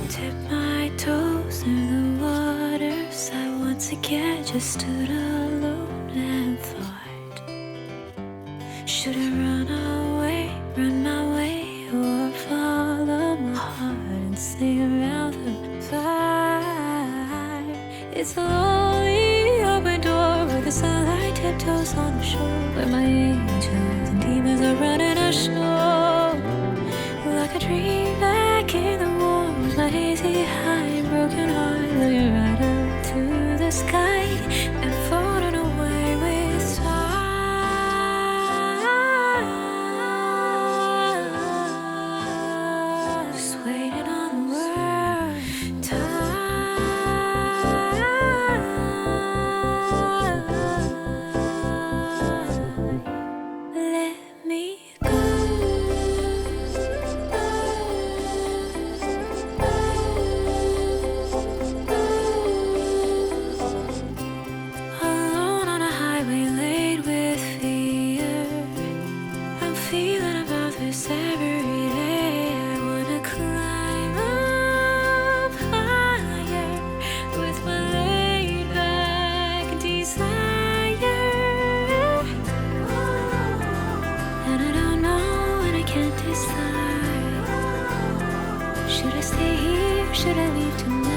Tip my toes in the waters. I once again just stood alone and thought, should I run my way, or follow my heart and sing around the fire? It's a lonely open door where the sunlight tiptoes on the shore, where my angels and demons are running ashore. Like a dream back in the warm with my hazy high and broken heart, looking right up to the sky and floating away with time. Just waiting on the word time. Let me go. Alone on a highway laid with fear, I'm feeling about this every day. I wanna climb up higher with my laid back desire. And I don't know and I can't decide. Should I stay here? Should I leave tonight?